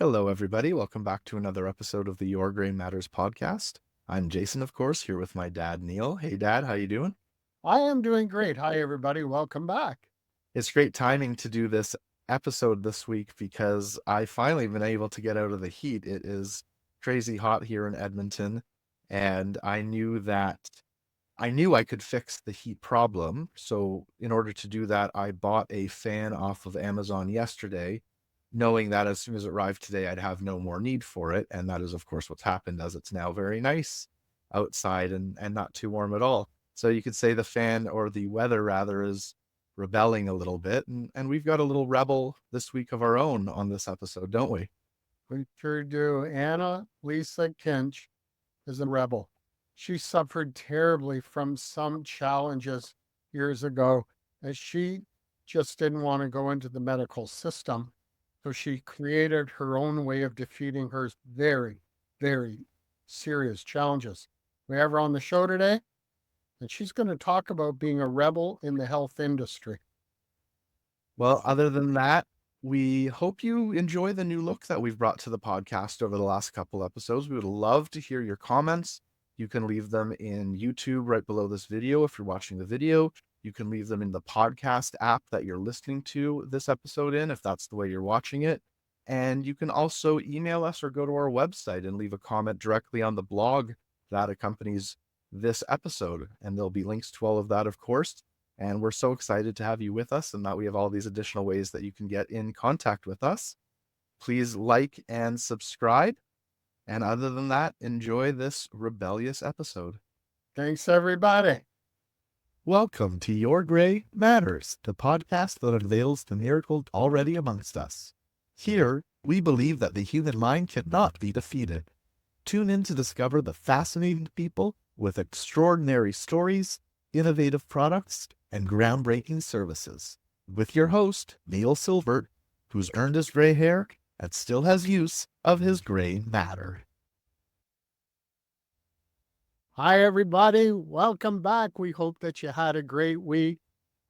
Hello, everybody. Welcome back to another episode of the Your Gray Matters podcast. I'm Jason, of course, here with my dad, Neil. Hey, Dad, how you doing? I am doing great. Hi, everybody. Welcome back. It's great timing to do this episode this week because I finally been able to get out of the heat. It is crazy hot here in Edmonton, and I knew I could fix the heat problem. So in order to do that, I bought a fan off of Amazon yesterday, knowing that as soon as it arrived today, I'd have no more need for it. And that is, of course, what's happened, as it's now very nice outside and not too warm at all. So you could say the fan, or the weather rather, is rebelling a little bit. And we've got a little rebel this week of our own on this episode, don't we? We sure do. Anna-Lisa Kinch is a rebel. She suffered terribly from some challenges years ago, and she just didn't want to go into the medical system. So she created her own way of defeating her very, very serious challenges. We have her on the show today, and she's going to talk about being a rebel in the health industry. Well, other than that, we hope you enjoy the new look that we've brought to the podcast over the last couple episodes. We would love to hear your comments. You can leave them in YouTube right below this video if you're watching the video. You can leave them in the podcast app that you're listening to this episode in, if that's the way you're watching it. And you can also email us or go to our website and leave a comment directly on the blog that accompanies this episode. And there'll be links to all of that, of course. And we're so excited to have you with us and that we have all these additional ways that you can get in contact with us. Please like and subscribe. And other than that, enjoy this rebellious episode. Thanks, everybody. Welcome to Your Gray Matters, the podcast that unveils the miracle already amongst us. Here, we believe that the human mind cannot be defeated. Tune in to discover the fascinating people with extraordinary stories, innovative products, and groundbreaking services. With your host, Neil Silvert, who's earned his gray hair and still has use of his gray matter. Hi, everybody. Welcome back. We hope that you had a great week.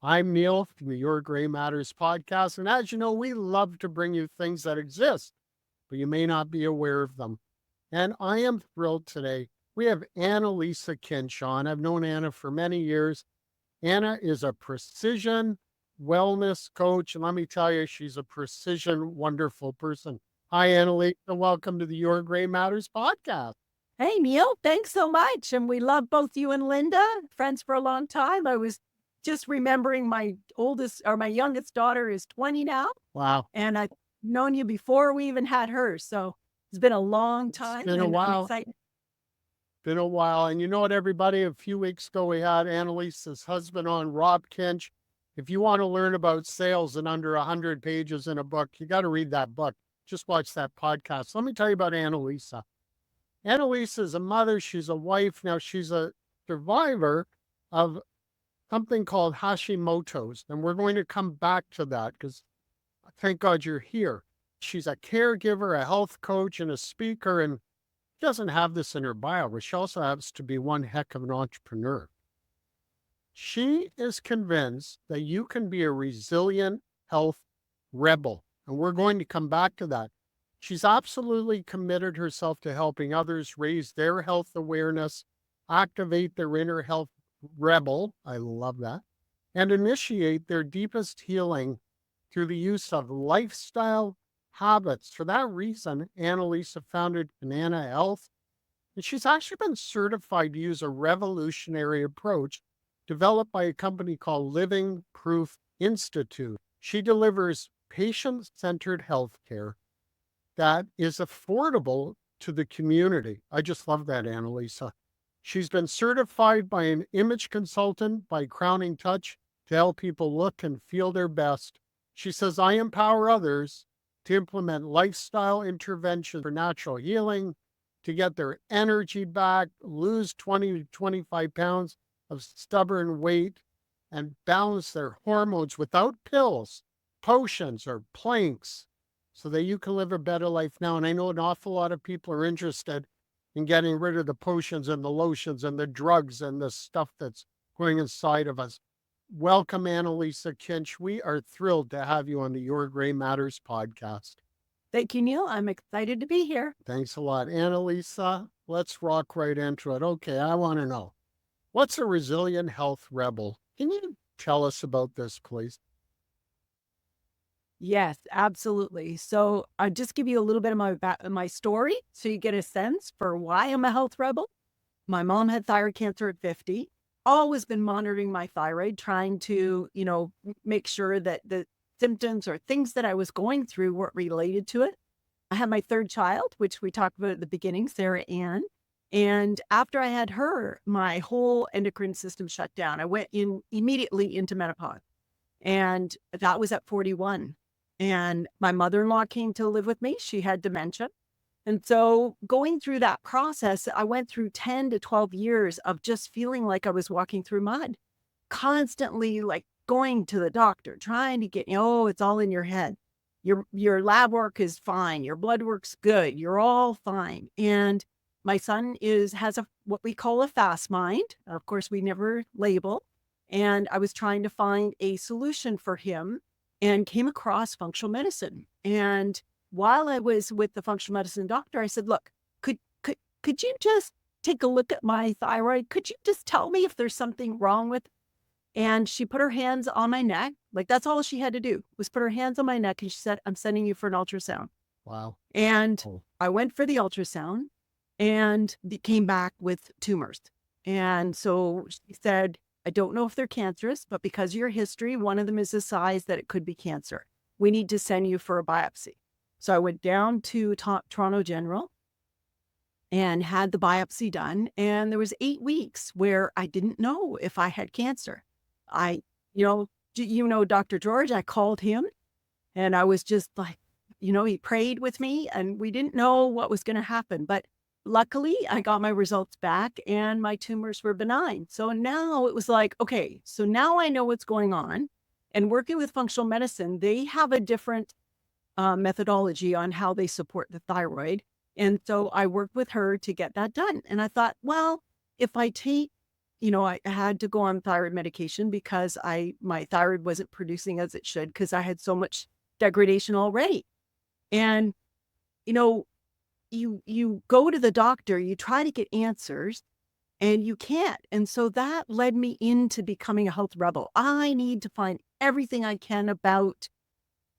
I'm Neil from the Your Gray Matters podcast. And as you know, we love to bring you things that exist, but you may not be aware of them. And I am thrilled today. We have Anna-Lisa Kinch on. I've known Anna for many years. Anna is a precision wellness coach. And let me tell you, she's a precision, wonderful person. Hi, Anna-Lisa. Welcome to the Your Gray Matters podcast. Hey, Neil, thanks so much. And we love both you and Linda, friends for a long time. I was just remembering my youngest daughter is 20 now. Wow. And I've known you before we even had her. So it's been a long time. It's been a while. Been a while. And you know what, everybody? A few weeks ago, we had Anna-Lisa's husband on, Rob Kinch. If you want to learn about sales in under 100 pages in a book, you got to read that book. Just watch that podcast. Let me tell you about Anna-Lisa. Anna-Lisa is a mother. She's a wife. Now, she's a survivor of something called Hashimoto's. And we're going to come back to that because thank God you're here. She's a caregiver, a health coach, and a speaker. And she doesn't have this in her bio, but she also happens to be one heck of an entrepreneur. She is convinced that you can be a resilient health rebel. And we're going to come back to that. She's absolutely committed herself to helping others raise their health awareness, activate their inner health rebel, I love that, and initiate their deepest healing through the use of lifestyle habits. For that reason, Anna-Lisa founded Banana Health, and she's actually been certified to use a revolutionary approach developed by a company called Living Proof Institute. She delivers patient-centered healthcare that is affordable to the community. I just love that, Anna-Lisa. She's been certified by an image consultant by Crowning Touch to help people look and feel their best. She says, I empower others to implement lifestyle interventions for natural healing, to get their energy back, lose 20 to 25 pounds of stubborn weight, and balance their hormones without pills, potions, or planks, so that you can live a better life now. And I know an awful lot of people are interested in getting rid of the potions and the lotions and the drugs and the stuff that's going inside of us. Welcome, Anna-Lisa Kinch. We are thrilled to have you on the Your Gray Matters podcast. Thank you, Neil. I'm excited to be here. Thanks a lot. Anna-Lisa, let's rock right into it. Okay, I want to know, what's a resilient health rebel? Can you tell us about this, please? Yes, absolutely. So I'll just give you a little bit of my story so you get a sense for why I'm a health rebel. My mom had thyroid cancer at 50. Always been monitoring my thyroid, trying to, make sure that the symptoms or things that I was going through weren't related to it. I had my third child, which we talked about at the beginning, Sarah Ann. And after I had her, my whole endocrine system shut down. I went in immediately into menopause. And that was at 41. And my mother-in-law came to live with me. She had dementia. And so going through that process, I went through 10 to 12 years of just feeling like I was walking through mud, constantly like going to the doctor, trying to get, oh, it's all in your head. Your lab work is fine. Your blood work's good. You're all fine. And my son has what we call a fast mind. Of course, we never label. And I was trying to find a solution for him and came across functional medicine. And while I was with the functional medicine doctor, I said, look, could you just take a look at my thyroid? Could you just tell me if there's something wrong with it? And she put her hands on my neck. Like that's all she had to do was put her hands on my neck. And she said, I'm sending you for an ultrasound. Wow. And Oh. I went for the ultrasound and it came back with tumors. And so she said, I don't know if they're cancerous, but because of your history, one of them is the size that it could be cancer. We need to send you for a biopsy. So I went down to Toronto General and had the biopsy done. And there was 8 weeks where I didn't know if I had cancer. Dr. George, I called him and I was just like, he prayed with me and we didn't know what was going to happen. But luckily, I got my results back and my tumors were benign. So now it was like, okay, so now I know what's going on. And working with functional medicine, they have a different methodology on how they support the thyroid. And so I worked with her to get that done. And I thought, well, if I take, I had to go on thyroid medication because my thyroid wasn't producing as it should because I had so much degradation already. And, you go to the doctor, you try to get answers and you can't. And so that led me into becoming a health rebel. I need to find everything I can about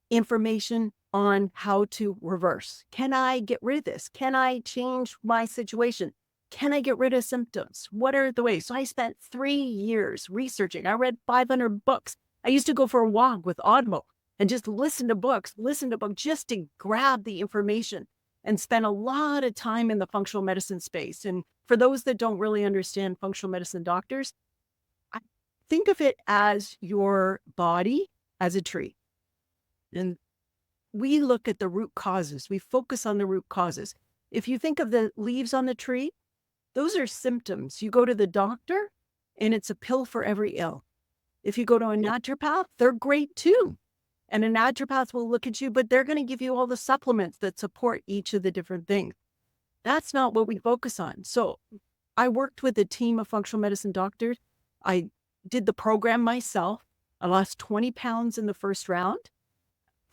information on how to reverse. Can I get rid of this? Can I change my situation? Can I get rid of symptoms? What are the ways? So I spent 3 years researching. I read 500 books. I used to go for a walk with Audible and just listen to books just to grab the information and spend a lot of time in the functional medicine space. And for those that don't really understand functional medicine doctors, I think of it as your body as a tree. And we look at the root causes. We focus on the root causes. If you think of the leaves on the tree, those are symptoms. You go to the doctor and it's a pill for every ill. If you go to a naturopath, they're great too. And a naturopath will look at you, but they're going to give you all the supplements that support each of the different things. That's not what we focus on. So I worked with a team of functional medicine doctors. I did the program myself. I lost 20 pounds in the first round.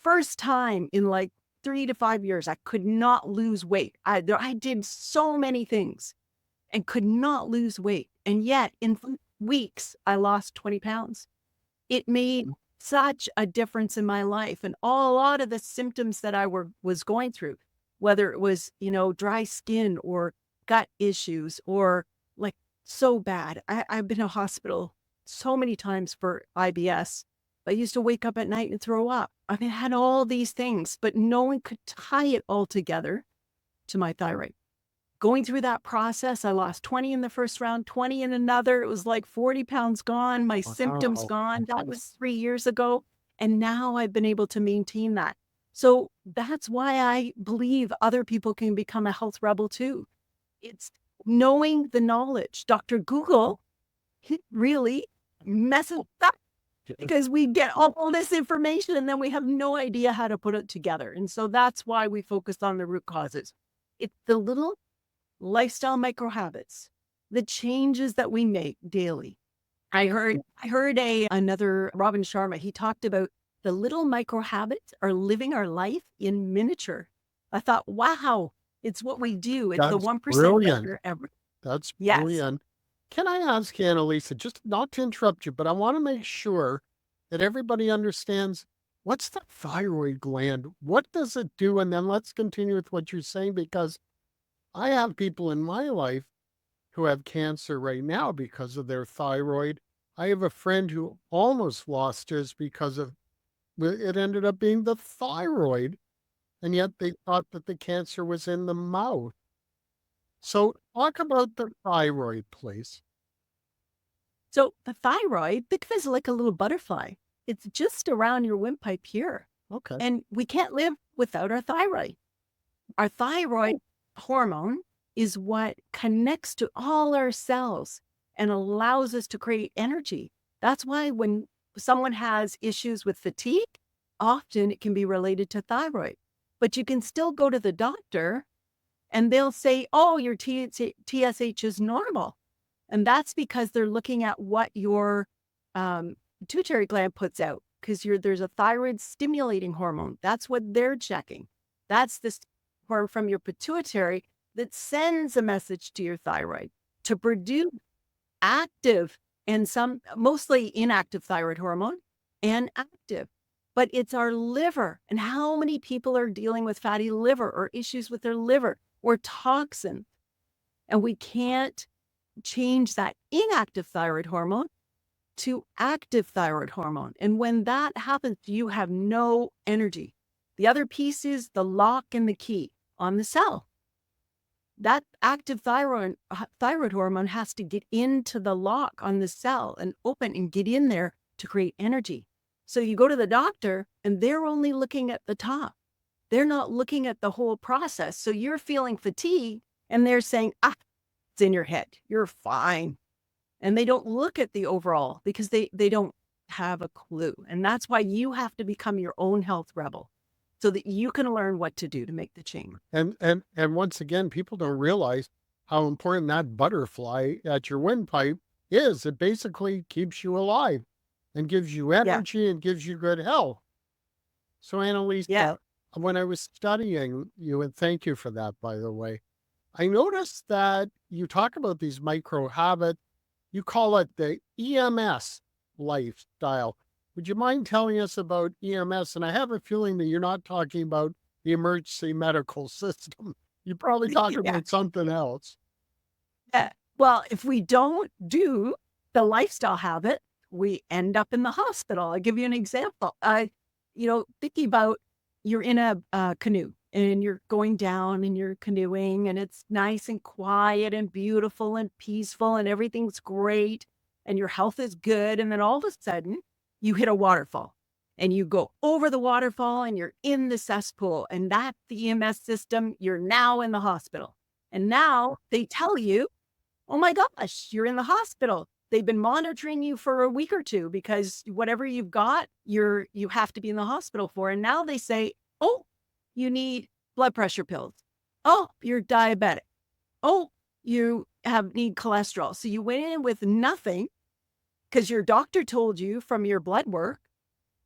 First time in like 3 to 5 years, I could not lose weight. I did so many things and could not lose weight. And yet in weeks, I lost 20 pounds. It made such a difference in my life. And a lot of the symptoms that I was going through, whether it was, dry skin or gut issues or like so bad. I've been in a hospital so many times for IBS. I used to wake up at night and throw up. I had all these things, but no one could tie it all together to my thyroid. Going through that process, I lost 20 in the first round, 20 in another. It was like 40 pounds gone. My symptoms gone. That was 3 years ago. And now I've been able to maintain that. So that's why I believe other people can become a health rebel too. It's knowing the knowledge. Dr. Google, he really messes up because we get all this information and then we have no idea how to put it together. And so that's why we focus on the root causes. It's the little lifestyle micro habits, the changes that we make daily. I heard another Robin Sharma. He talked about the little micro habits are living our life in miniature. I thought, wow, it's what we do. It's the That's 1% brilliant. better ever. That's Yes. brilliant. Can I ask you, Anna-Lisa, just not to interrupt you, but I want to make sure that everybody understands what's the thyroid gland? What does it do? And then let's continue with what you're saying, because I have people in my life who have cancer right now because of their thyroid. I have a friend who almost lost his because of it ended up being the thyroid, and yet they thought that the cancer was in the mouth. So talk about the thyroid, please. So the thyroid, think of it as like a little butterfly. It's just around your windpipe here. Okay. And we can't live without our thyroid. Our thyroid hormone is what connects to all our cells and allows us to create energy. That's why when someone has issues with fatigue, often it can be related to thyroid. But you can still go to the doctor and they'll say, oh, your TSH is normal. And that's because they're looking at what your pituitary gland puts out, because there's a thyroid stimulating hormone. That's what they're checking. That's this hormone from your pituitary that sends a message to your thyroid to produce active and some mostly inactive thyroid hormone and active. But it's our liver. And how many people are dealing with fatty liver or issues with their liver or toxins? And we can't change that inactive thyroid hormone to active thyroid hormone. And when that happens, you have no energy. The other piece is the lock and the key on the cell. That active thyroid hormone has to get into the lock on the cell and open and get in there to create energy. So you go to the doctor and they're only looking at the top. They're not looking at the whole process. So you're feeling fatigue and they're saying, it's in your head. You're fine. And they don't look at the overall because they don't have a clue. And that's why you have to become your own health rebel so that you can learn what to do to make the change. And once again, people don't realize how important that butterfly at your windpipe is. It basically keeps you alive and gives you energy and gives you good health. So Anna-Lisa, when I was studying you, and thank you for that, by the way, I noticed that you talk about these micro habits. You call it the EMS lifestyle. Would you mind telling us about EMS? And I have a feeling that you're not talking about the emergency medical system. You're probably talking about something else. Well, if we don't do the lifestyle habit, we end up in the hospital. I'll give you an example. Thinking about you're in a canoe and you're going down and you're canoeing and it's nice and quiet and beautiful and peaceful and everything's great and your health is good. And then all of a sudden you hit a waterfall and you go over the waterfall and you're in the cesspool, and that's the EMS system. You're now in the hospital. And now they tell you, oh my gosh, you're in the hospital. They've been monitoring you for a week or two because whatever you've got, you have to be in the hospital for. And now they say, oh, you need blood pressure pills. Oh, you're diabetic. Oh, you need cholesterol. So you went in with nothing because your doctor told you from your blood work,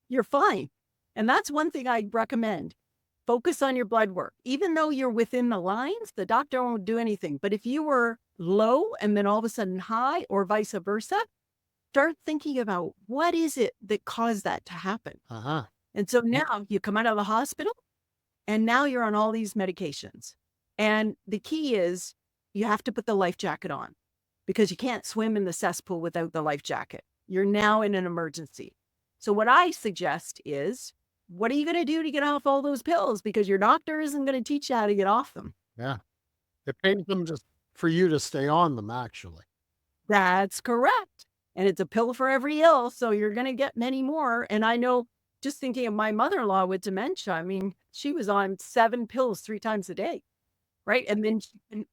you're fine. And that's one thing I recommend. Focus on your blood work. Even though you're within the lines, the doctor won't do anything. But if you were low and then all of a sudden high or vice versa, start thinking about what is it that caused that to happen. And so now you come out of the hospital and now you're on all these medications. And the key is you have to put the life jacket on because you can't swim in the cesspool without the life jacket. You're now in an emergency. So what I suggest is, what are you going to do to get off all those pills? Because your doctor isn't going to teach you how to get off them. Yeah. It pays them just for you to stay on them, actually. That's correct. And it's a pill for every ill. So you're going to get many more. And I know, just thinking of my mother-in-law with dementia, I mean, she was on 7 pills 3 times a day. Right. And then she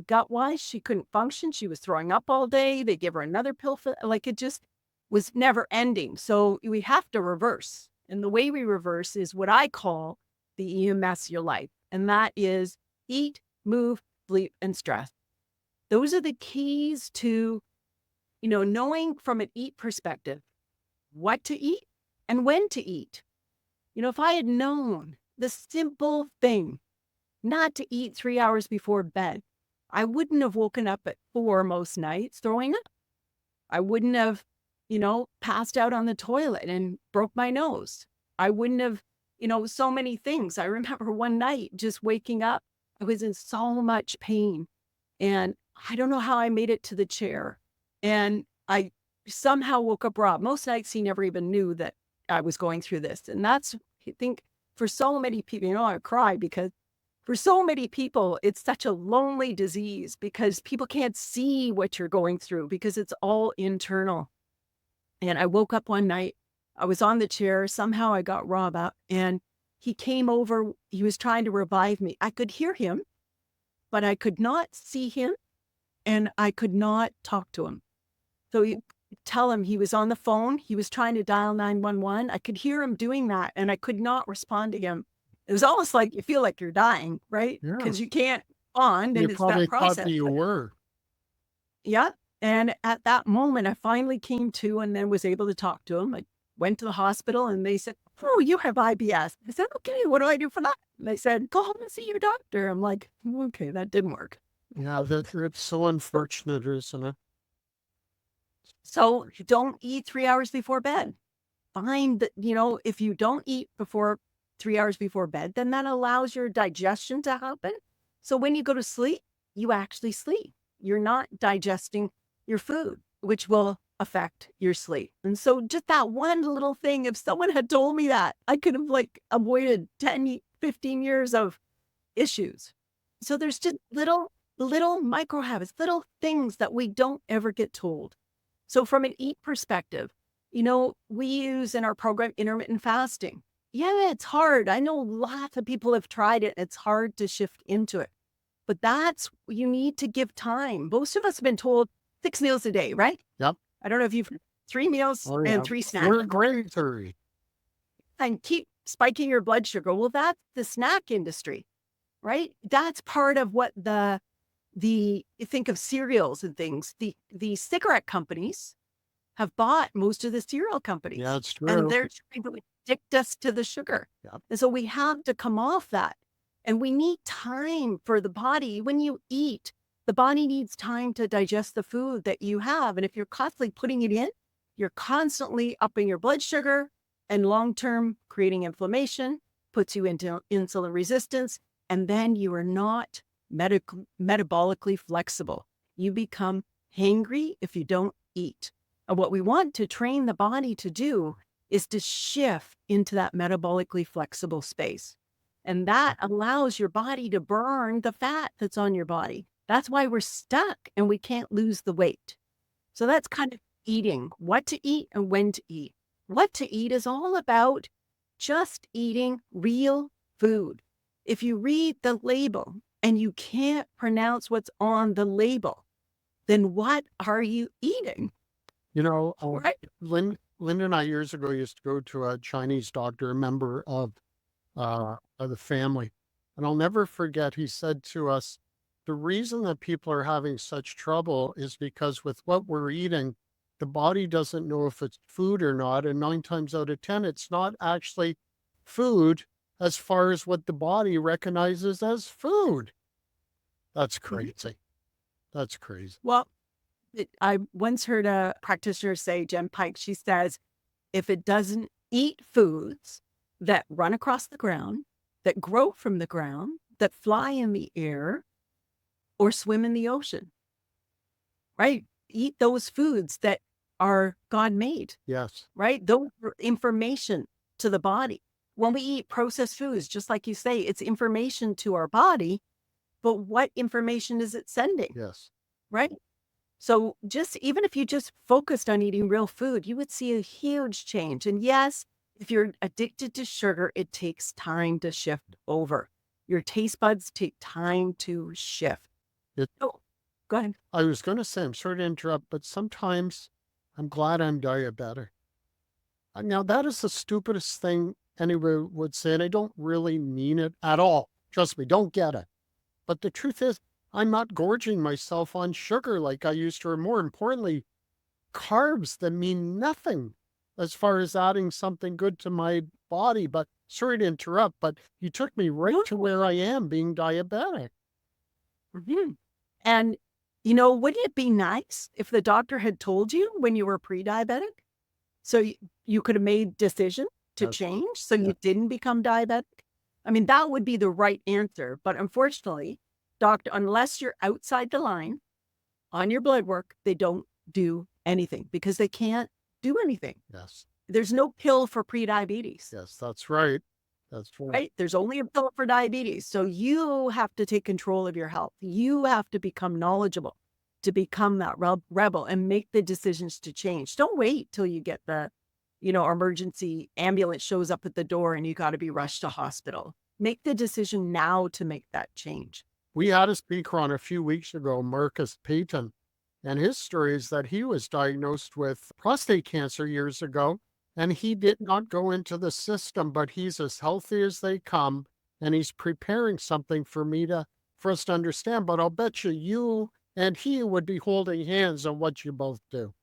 gut-wise, she couldn't function. She was throwing up all day. They gave her another pill it just was never ending. So we have to reverse. And the way we reverse is what I call the EMS your life. And that is eat, move, sleep, and stress. Those are the keys to, knowing from an eat perspective, what to eat and when to eat. If I had known the simple thing not to eat 3 hours before bed. I wouldn't have woken up at 4 most nights throwing up. I wouldn't have, passed out on the toilet and broke my nose. I wouldn't have, so many things. I remember one night just waking up. I was in so much pain and I don't know how I made it to the chair. And I somehow woke up Rob. Most nights he never even knew that I was going through this. And that's, I think, for so many people, I cry because for so many people, it's such a lonely disease because people can't see what you're going through because it's all internal. And I woke up one night, I was on the chair. Somehow I got Rob out and he came over. He was trying to revive me. I could hear him, but I could not see him and I could not talk to him. So you tell him he was on the phone. He was trying to dial 911. I could hear him doing that and I could not respond to him. It was almost like you feel like you're dying, right? Yeah. Because you can't bond and You it's probably that thought process. that you were. Yeah. And at that moment, I finally came to and then was able to talk to him. I went to the hospital and they said, "Oh, you have IBS." I said, "Okay, what do I do for that?" And they said, "Go home and see your doctor." I'm like, "Okay, that didn't work." Yeah, it's so unfortunate, isn't it? So don't eat 3 hours before bed. Find that, if you don't eat before 3 hours before bed, then that allows your digestion to happen. So when you go to sleep, you actually sleep. You're not digesting your food, which will affect your sleep. And so just that one little thing, if someone had told me that, I could have avoided 10, 15 years of issues. So there's just little micro habits, little things that we don't ever get told. So from an eat perspective, we use in our program intermittent fasting. Yeah, it's hard. I know lots of people have tried it. It's hard to shift into it. But you need to give time. Most of us have been told 6 meals a day, right? Yep. I don't know if you've 3 meals Oh, yeah. and 3 snacks. We're great theory. And keep spiking your blood sugar. Well, that's the snack industry, right? That's part of what you think of cereals and things. The cigarette companies have bought most of the cereal companies. Yeah, it's true. And they're trying to addict us to the sugar. Yep. And so we have to come off that. And we need time for the body. When you eat, the body needs time to digest the food that you have. And if you're constantly putting it in, you're constantly upping your blood sugar and long-term creating inflammation, puts you into insulin resistance. And then you are not metabolically flexible. You become hangry if you don't eat. And what we want to train the body to do is to shift into that metabolically flexible space. And that allows your body to burn the fat that's on your body. That's why we're stuck and we can't lose the weight. So that's kind of eating, what to eat and when to eat. What to eat is all about just eating real food. If you read the label and you can't pronounce what's on the label, then what are you eating? Right. Linda and I years ago used to go to a Chinese doctor, a member of the family. And I'll never forget, he said to us, the reason that people are having such trouble is because with what we're eating, the body doesn't know if it's food or not. And 9 times out of 10, it's not actually food as far as what the body recognizes as food. That's crazy. That's crazy. Well, I once heard a practitioner say, Jen Pike, she says, if it doesn't eat foods that run across the ground, that grow from the ground, that fly in the air, or swim in the ocean, right? Eat those foods that are God-made. Yes. Right? Those are information to the body. When we eat processed foods, just like you say, it's information to our body, but what information is it sending? Yes. Right? So even if you just focused on eating real food, you would see a huge change. And yes, if you're addicted to sugar, it takes time to shift over. Your taste buds take time to shift. Go ahead. I was going to say, I'm sorry to interrupt, but sometimes I'm glad I'm diabetic. Now, that is the stupidest thing anyone would say, and I don't really mean it at all. Trust me, don't get it. But the truth is, I'm not gorging myself on sugar like I used to, or more importantly, carbs that mean nothing as far as adding something good to my body. But sorry to interrupt, but you took me right No. to where I am being diabetic. Mhm. And, wouldn't it be nice if the doctor had told you when you were pre-diabetic? So you could have made decision to Yes. change so Yeah. you didn't become diabetic? I mean, that would be the right answer. But unfortunately, doctor, unless you're outside the line on your blood work, they don't do anything because they can't do anything. Yes. There's no pill for prediabetes. Yes, that's right. That's right. Right? There's only a pill for diabetes. So you have to take control of your health. You have to become knowledgeable to become that rebel and make the decisions to change. Don't wait till you get the, emergency ambulance shows up at the door and you got to be rushed to hospital. Make the decision now to make that change. We had a speaker on a few weeks ago, Marcus Payton, and his story is that he was diagnosed with prostate cancer years ago, and he did not go into the system, but he's as healthy as they come, and he's preparing something for us to understand. But I'll bet you and he would be holding hands on what you both do.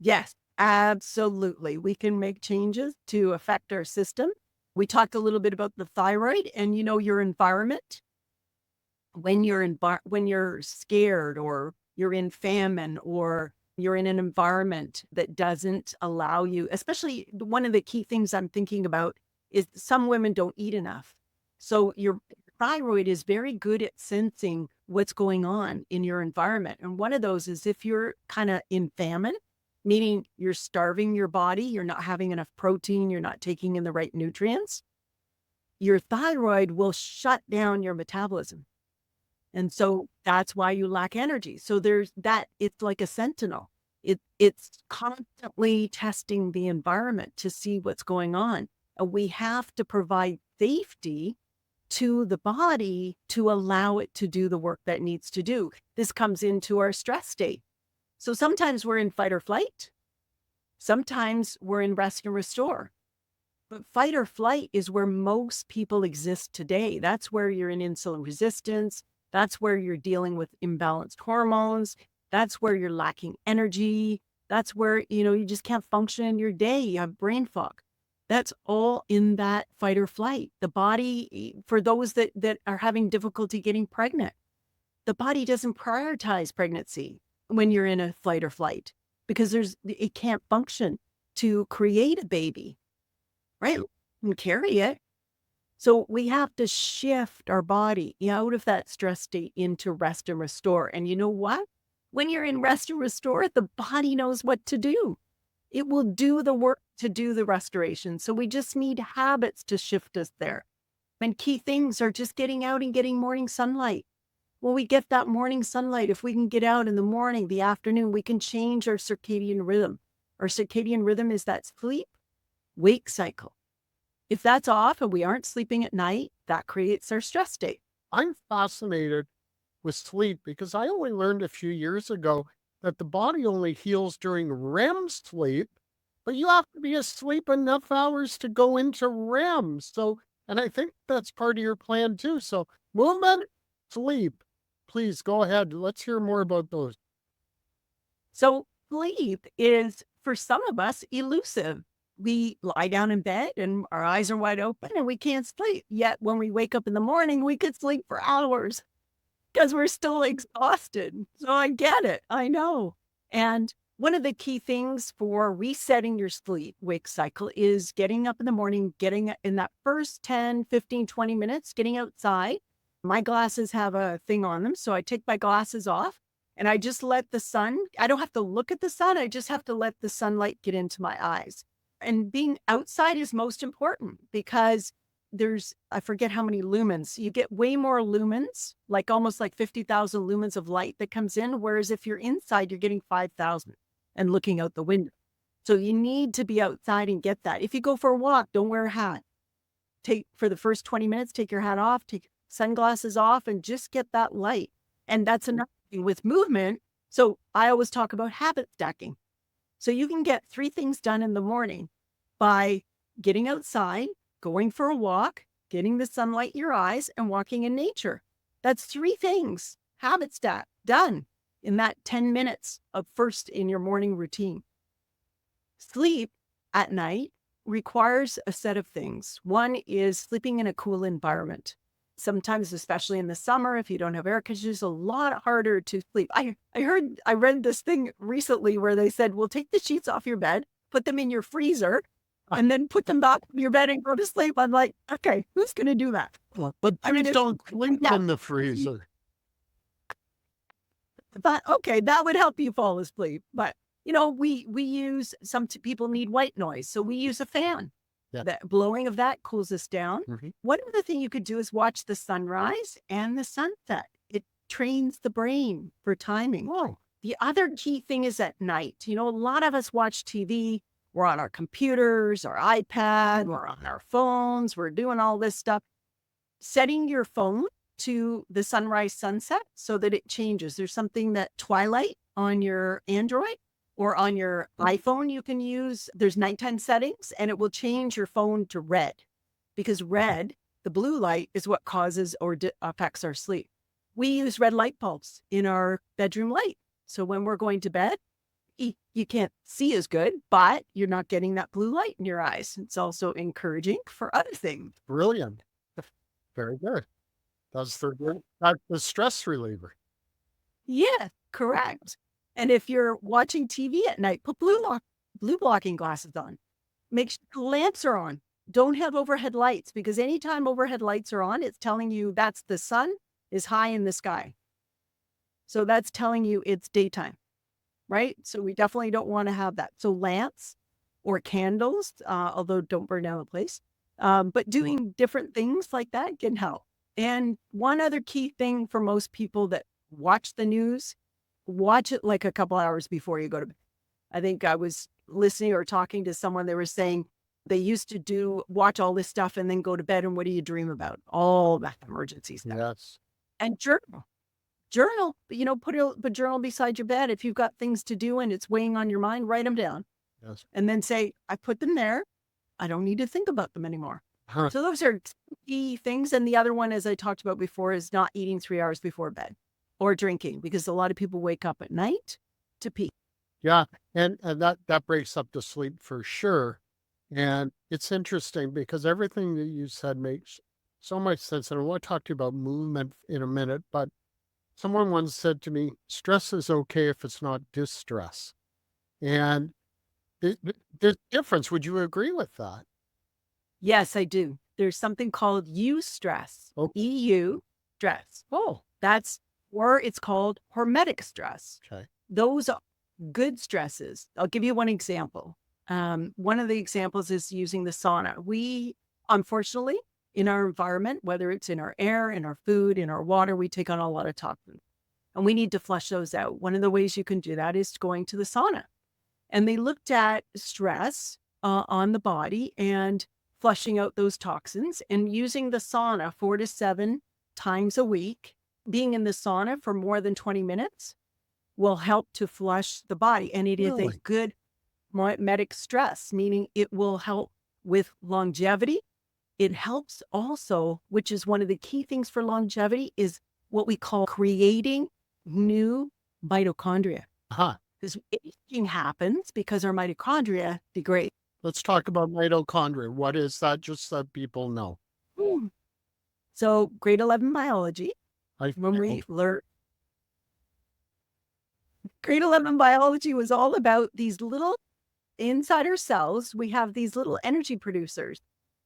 Yes, absolutely. We can make changes to affect our system. We talked a little bit about the thyroid and, your environment. When you're scared or you're in famine or you're in an environment that doesn't allow you, especially one of the key things I'm thinking about is some women don't eat enough. So your thyroid is very good at sensing what's going on in your environment. And one of those is if you're kind of in famine, meaning you're starving your body, you're not having enough protein, you're not taking in the right nutrients, your thyroid will shut down your metabolism. And so that's why you lack energy. So there's that, it's like a sentinel. It's constantly testing the environment to see what's going on. And we have to provide safety to the body to allow it to do the work that it needs to do. This comes into our stress state. So sometimes we're in fight or flight. Sometimes we're in rest and restore. But fight or flight is where most people exist today. That's where you're in insulin resistance. That's where you're dealing with imbalanced hormones. That's where you're lacking energy. That's where, you just can't function in your day. You have brain fog. That's all in that fight or flight. The body, for those that are having difficulty getting pregnant, the body doesn't prioritize pregnancy when you're in a fight or flight because it can't function to create a baby, right? And carry it. So we have to shift our body out of that stress state into rest and restore. And you know what? When you're in rest and restore, the body knows what to do. It will do the work to do the restoration. So we just need habits to shift us there. And key things are just getting out and getting morning sunlight. When we get that morning sunlight, if we can get out in the morning, the afternoon, we can change our circadian rhythm. Our circadian rhythm is that sleep-wake cycle. If that's off and we aren't sleeping at night, that creates our stress state. I'm fascinated with sleep because I only learned a few years ago that the body only heals during REM sleep, but you have to be asleep enough hours to go into REM. So, and I think that's part of your plan too. So, movement, sleep. Please go ahead. Let's hear more about those. So sleep is, for some of us, elusive. We lie down in bed and our eyes are wide open and we can't sleep. Yet when we wake up in the morning, we could sleep for hours because we're still exhausted. So I get it. I know. And one of the key things for resetting your sleep-wake cycle is getting up in the morning, getting in that first 10, 15, 20 minutes, getting outside. My glasses have a thing on them. So I take my glasses off and I just let the sun, I don't have to look at the sun. I just have to let the sunlight get into my eyes. And being outside is most important because I forget how many lumens. You get way more lumens, like almost like 50,000 lumens of light that comes in. Whereas if you're inside, you're getting 5,000 and looking out the window. So you need to be outside and get that. If you go for a walk, don't wear a hat. For the first 20 minutes, take your hat off, take sunglasses off, and just get that light. And that's another thing with movement. So I always talk about habit stacking. So you can get 3 things done in the morning by getting outside, going for a walk, getting the sunlight in your eyes, and walking in nature. That's 3 things, habit stack, done in that 10 minutes of first in your morning routine. Sleep at night requires a set of things. One is sleeping in a cool environment. Sometimes, especially in the summer, if you don't have air conditioning, it's a lot harder to sleep. I read this thing recently where they said, well, take the sheets off your bed, put them in your freezer, and then put them back in your bed and go to sleep. I'm like, okay, who's going to do that? But I mean, please don't sleep in the freezer. But okay, that would help you fall asleep. But we use people need white noise, so we use a fan. Yeah. The blowing of that cools us down. Mhm. One other thing you could do is watch the sunrise and the sunset. It trains the brain for timing. Oh, The other key thing is at night. A lot of us watch TV. We're on our computers, our iPad, we're on our phones, we're doing all this stuff. Setting your phone to the sunrise sunset so that it changes. There's something that Twilight on your Android or on your iPhone you can use. There's nighttime settings and it will change your phone to red because red, the blue light, is what causes or affects our sleep. We use red light bulbs in our bedroom light. So when we're going to bed, you can't see as good, but you're not getting that blue light in your eyes. It's also encouraging for other things. brilliant. Very good. That's the stress reliever. Yeah, correct. And if you're watching TV at night, put blue blocking glasses on. Make sure the lamps are on. Don't have overhead lights because anytime overhead lights are on, it's telling you that's the sun is high in the sky. So that's telling you it's daytime, right? So we definitely don't want to have that. So lamps or candles, although don't burn down the place, but doing different things like that can help. And one other key thing for most people that watch the news, watch it like a couple hours before you go to bed. I think I was listening or talking to someone, they were saying they used to watch all this stuff and then go to bed. And what do you dream about? All that emergency stuff. Yes. And journal, put a journal beside your bed. If you've got things to do and it's weighing on your mind, write them down. Yes. And then say, I put them there. I don't need to think about them anymore. Huh. So those are key things. And the other one, as I talked about before, is not eating 3 hours before bed or drinking, because a lot of people wake up at night to pee. Yeah. And that breaks up the sleep for sure. And it's interesting because everything that you said makes so much sense. And I want to talk to you about movement in a minute, but someone once said to me, stress is okay if it's not distress. And there's a difference. Would you agree with that? Yes, I do. There's something called eustress. Oh. EU stress. Oh, Or it's called hormetic stress. okay. Those are good stresses. I'll give you one example. One of the examples is using the sauna. We, unfortunately, in our environment, whether it's in our air, in our food, in our water, we take on a lot of toxins and we need to flush those out. One of the ways you can do that is going to the sauna. And they looked at stress on the body and flushing out those toxins and using the sauna 4 to 7 times a week. Being in the sauna for more than 20 minutes will help to flush the body. And it is a Really? good hormetic stress, meaning it will help with longevity. It helps also, which is one of the key things for longevity, is what we call creating new mitochondria. Huh. Because aging happens because our mitochondria degrade. Let's talk about mitochondria. What is that? Just so people know. So grade 11 biology, when we learned, grade 11 biology was all about these little inside our cells. We have these little energy producers.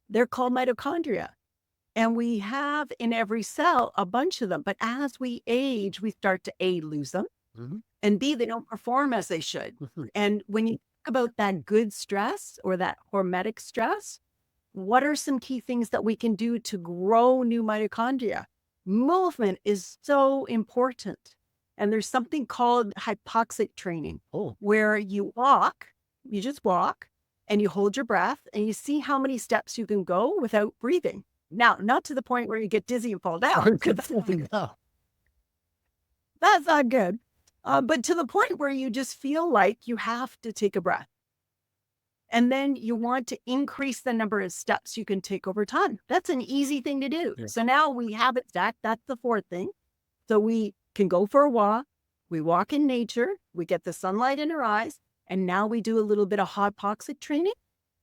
They're called mitochondria. And we have in every cell a bunch of them. But as we age, we start to A, lose them, and B, they don't perform as they should. And when you talk about that good stress or that hormetic stress, what are some key things that we can do to grow new mitochondria? Movement is so important. And there's something called hypoxic training, where you just walk and you hold your breath and you see how many steps you can go without breathing. Now, not to the point where you get dizzy and fall down. That's not good. But to the point where you just feel like you have to take a breath. And then you want to increase the number of steps you can take over time. That's an easy thing to do. Yeah. So now we have it stacked. That's the fourth thing. So we can go for a walk. We walk in nature. We get the sunlight in our eyes. And now we do a little bit of hypoxic training.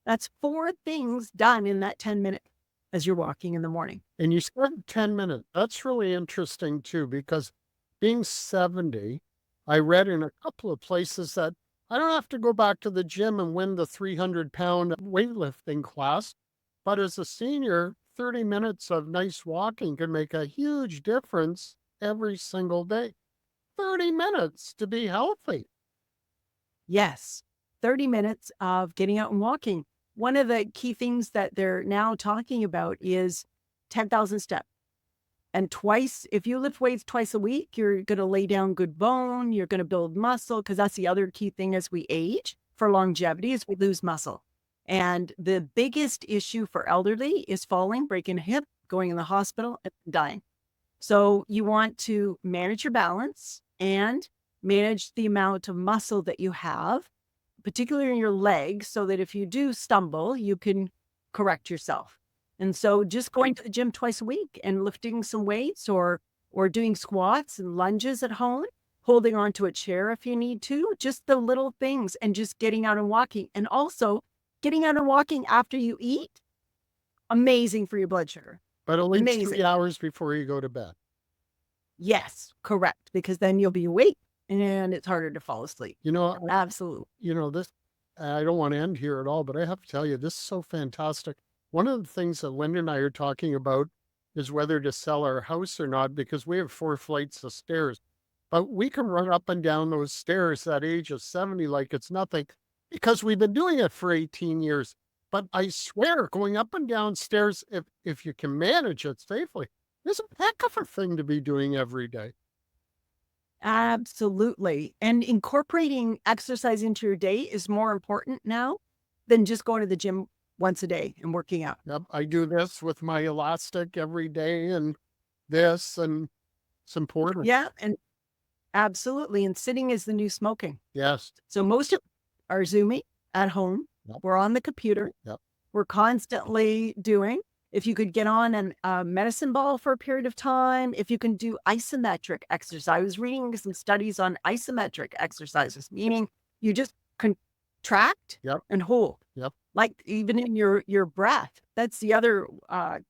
That's 4 things done in that 10 minutes as you're walking in the morning. And you said 10 minutes. That's really interesting too, because being 70, I read in a couple of places that I don't have to go back to the gym and win the 300-pound weightlifting class. But as a senior, 30 minutes of nice walking can make a huge difference every single day. 30 minutes to be healthy. Yes, 30 minutes of getting out and walking. One of the key things that they're now talking about is 10,000 steps. And if you lift weights twice a week, you're going to lay down good bone, you're going to build muscle, because that's the other key thing as we age for longevity is we lose muscle. And the biggest issue for elderly is falling, breaking a hip, going in the hospital, and dying. So you want to manage your balance and manage the amount of muscle that you have, particularly in your legs, so that if you do stumble, you can correct yourself. And so just going to the gym twice a week and lifting some weights or doing squats and lunges at home, holding onto a chair if you need to, just the little things, and just getting out and walking. And also getting out and walking after you eat, amazing for your blood sugar. But at least Amazing. 3 hours before you go to bed. Yes, correct. Because then you'll be awake and it's harder to fall asleep. Absolutely. This, I don't want to end here at all, but I have to tell you, this is so fantastic. One of the things that Linda and I are talking about is whether to sell our house or not, because we have 4 flights of stairs. But we can run up and down those stairs at age of 70 like it's nothing, because we've been doing it for 18 years. But I swear, going up and down stairs, if you can manage it safely, is a heck of a thing to be doing every day. Absolutely. And incorporating exercise into your day is more important now than just going to the gym once a day and working out. Yep, I do this with my elastic every day, and it's important. Yeah, and absolutely. And sitting is the new smoking. Yes. So most of are Zooming at home. Yep. We're on the computer. Yep. We're constantly doing. If you could get on a medicine ball for a period of time, if you can do isometric exercise. I was reading some studies on isometric exercises, meaning you just contract Yep. and hold. Yep. Like even in your breath. That's the other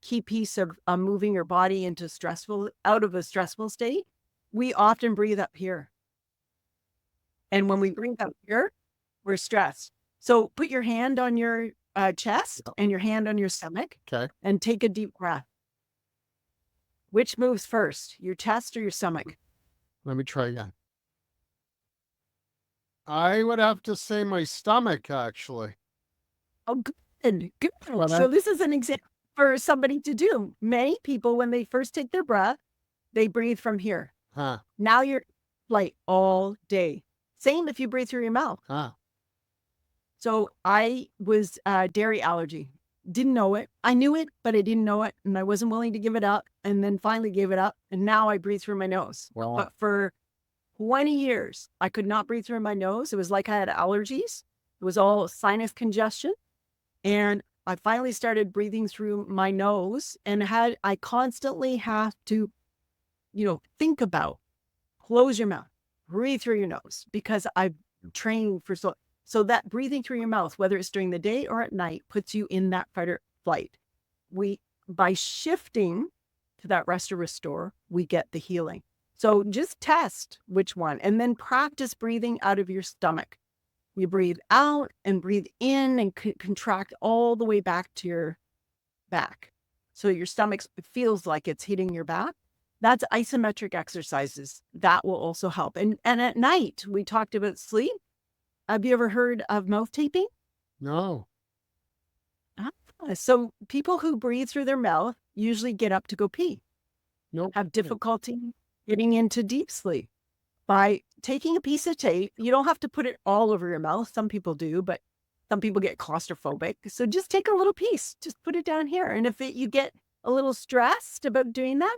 key piece of moving your body out of a stressful state. We often breathe up here. And when we breathe up here, we're stressed. So put your hand on your chest and your hand on your stomach. Okay. And take a deep breath. Which moves first, your chest or your stomach? Let me try again. I would have to say my stomach, actually. Oh, good. Good. Well, So this is an example for somebody to do. Many people, when they first take their breath, they breathe from here. Huh. Now you're like all day. Same if you breathe through your mouth. Huh. So I was dairy allergy. Didn't know it. I knew it, but I didn't know it. And I wasn't willing to give it up. And then finally gave it up. And now I breathe through my nose. Well, But for 20 years, I could not breathe through my nose. It was like I had allergies. It was all sinus congestion. And I finally started breathing through my nose, and I constantly have to, think about, close your mouth, breathe through your nose, because I've trained for so that breathing through your mouth, whether it's during the day or at night, puts you in that fight or flight. By shifting to that rest or restore, we get the healing. So just test which one, and then practice breathing out of your stomach. You breathe out and breathe in and contract all the way back to your back. So your stomach feels like it's hitting your back. That's isometric exercises. That will also help. And at night, we talked about sleep. Have you ever heard of mouth taping? no. So people who breathe through their mouth usually get up to go pee, Nope. have difficulty getting into deep sleep. By taking a piece of tape, you don't have to put it all over your mouth. Some people do, but some people get claustrophobic. So just take a little piece, just put it down here. And if you get a little stressed about doing that,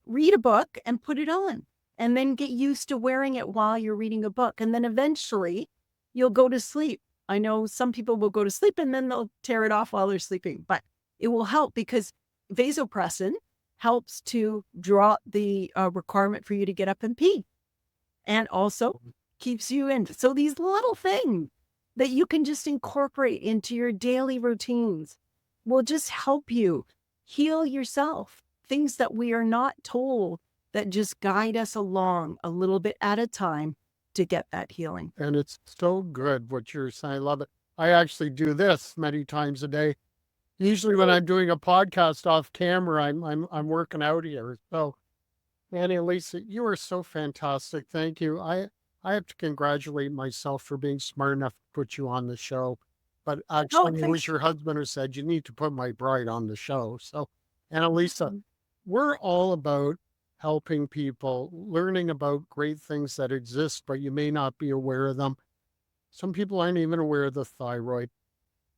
read a book and put it on. And then get used to wearing it while you're reading a book. And then eventually you'll go to sleep. I know some people will go to sleep and then they'll tear it off while they're sleeping. But it will help because vasopressin helps to drop the requirement for you to get up and pee. And also keeps you in. So these little things that you can just incorporate into your daily routines will just help you heal yourself. Things that we are not told that just guide us along a little bit at a time to get that healing. And it's so good what you're saying. I love it. I actually do this many times a day. Usually when I'm doing a podcast off camera, I'm working out here. So Anna-Lisa, you are so fantastic. Thank you. I have to congratulate myself for being smart enough to put you on the show. But Oh, actually, it was thanks. your husband who said you need to put my bride on the show. So, Anna-Lisa, Mhm. we're all about helping people, learning about great things that exist, but you may not be aware of them. Some people aren't even aware of the thyroid.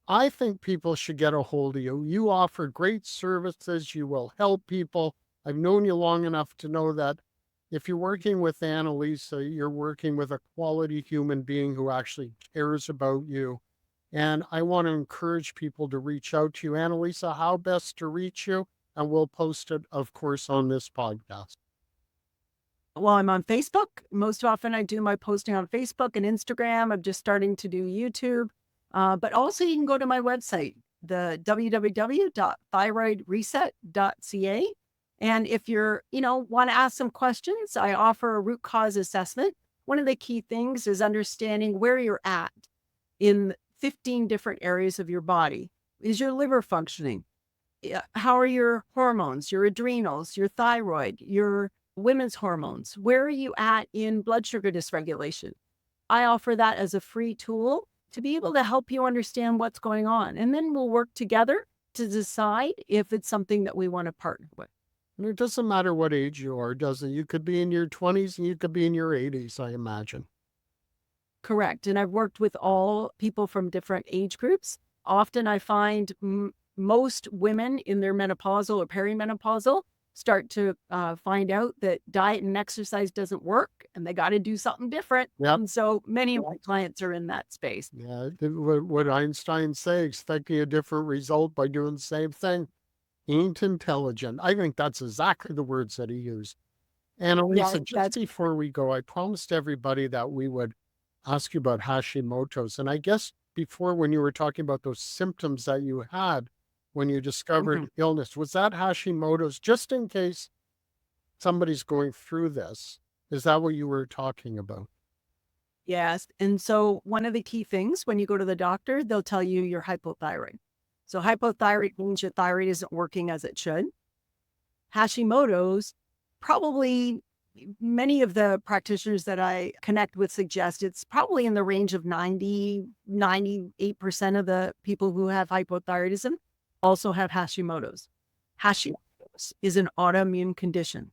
I think people should get a hold of you. You offer great services. You will help people. I've known you long enough to know that if you're working with Anna-Lisa, you're working with a quality human being who actually cares about you. And I want to encourage people to reach out to you. Anna-Lisa, how best to reach you? And we'll post it, of course, on this podcast. Well, I'm on Facebook. Most often I do my posting on Facebook and Instagram. I'm just starting to do YouTube. But also you can go to my website, the www.thyroidreset.ca. And if you're, want to ask some questions, I offer a root cause assessment. One of the key things is understanding where you're at in 15 different areas of your body. Is your liver functioning? How are your hormones, your adrenals, your thyroid, your women's hormones? Where are you at in blood sugar dysregulation? I offer that as a free tool to be able to help you understand what's going on. And then we'll work together to decide if it's something that we want to partner with. And it doesn't matter what age you are, does it? You could be in your 20s and you could be in your 80s, I imagine. Correct. And I've worked with all people from different age groups. Often I find most women in their menopausal or perimenopausal start to find out that diet and exercise doesn't work and they got to do something different. Yep. And so many of my clients are in that space. Yeah. What Einstein say, expecting a different result by doing the same thing ain't intelligent. I think that's exactly the words that he used. Anna-Lisa, just That's before we go, I promised everybody that we would ask you about Hashimoto's. And I guess before, when you were talking about those symptoms that you had when you discovered illness, was that Hashimoto's? Just in case somebody's going through this, is that what you were talking about? Yes. And so one of the key things when you go to the doctor, they'll tell you you're hypothyroid. So hypothyroid means your thyroid isn't working as it should. Hashimoto's, probably many of the practitioners that I connect with suggest it's probably in the range of 98% of the people who have hypothyroidism also have Hashimoto's. Hashimoto's is an autoimmune condition.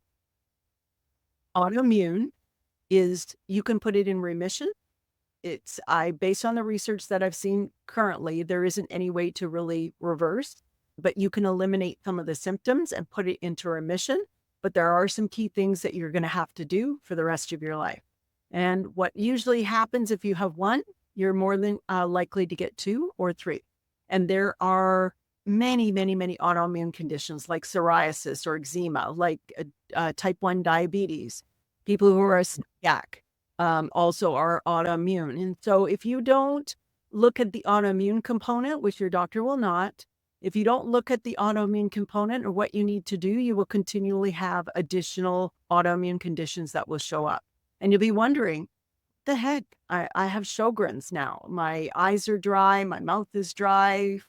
Autoimmune is, you can put it in remission. Based on the research that I've seen currently, there isn't any way to really reverse, but you can eliminate some of the symptoms and put it into remission. But there are some key things that you're going to have to do for the rest of your life. And what usually happens if you have one, you're more than likely to get two or three. And there are many, many, many autoimmune conditions like psoriasis or eczema, like type 1 diabetes. People who are celiac also are autoimmune. And so if you don't look at the autoimmune component, which your doctor will not, if you don't look at the autoimmune component or what you need to do, you will continually have additional autoimmune conditions that will show up. And you'll be wondering, the heck, I have Sjogren's now. My eyes are dry, my mouth is dry.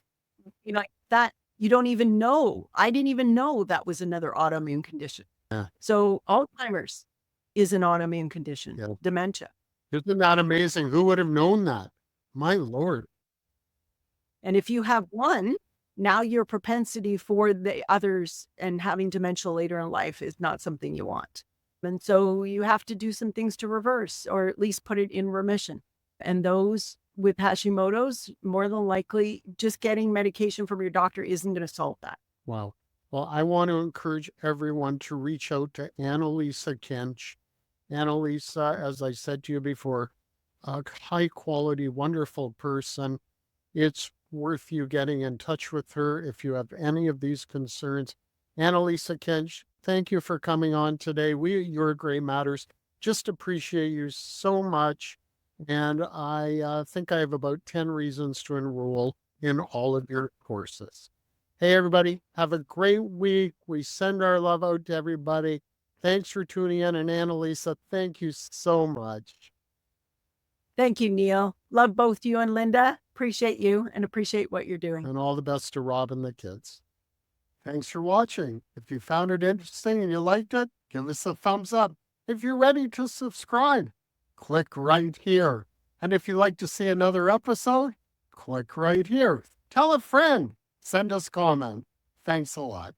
That you don't even know. I didn't even know that was another autoimmune condition. Yeah. So Alzheimer's is an autoimmune condition, Yeah. dementia. Isn't that amazing? Who would have known that? My Lord. And if you have one, now your propensity for the others and having dementia later in life is not something you want. And so you have to do some things to reverse or at least put it in remission. And those with Hashimoto's, more than likely, just getting medication from your doctor isn't going to solve that. Wow. Well, I want to encourage everyone to reach out to Anna-Lisa Kinch. Anna-Lisa, as I said to you before, a high quality, wonderful person. It's worth you getting in touch with her if you have any of these concerns. Anna-Lisa Kinch, thank you for coming on today. We at Your Gray Matters just appreciate you so much. And I think I have about 10 reasons to enroll in all of your courses. Hey, everybody, have a great week. We send our love out to everybody. Thanks for tuning in. And Anna-Lisa, thank you so much. Thank you, Neil. Love both you and Linda. Appreciate you and appreciate what you're doing. And all the best to Rob and the kids. Thanks for watching. If you found it interesting and you liked it, give us a thumbs up. If you're ready to subscribe, click right here. And if you'd like to see another episode, click right here. Tell a friend. Send us a comment. Thanks a lot.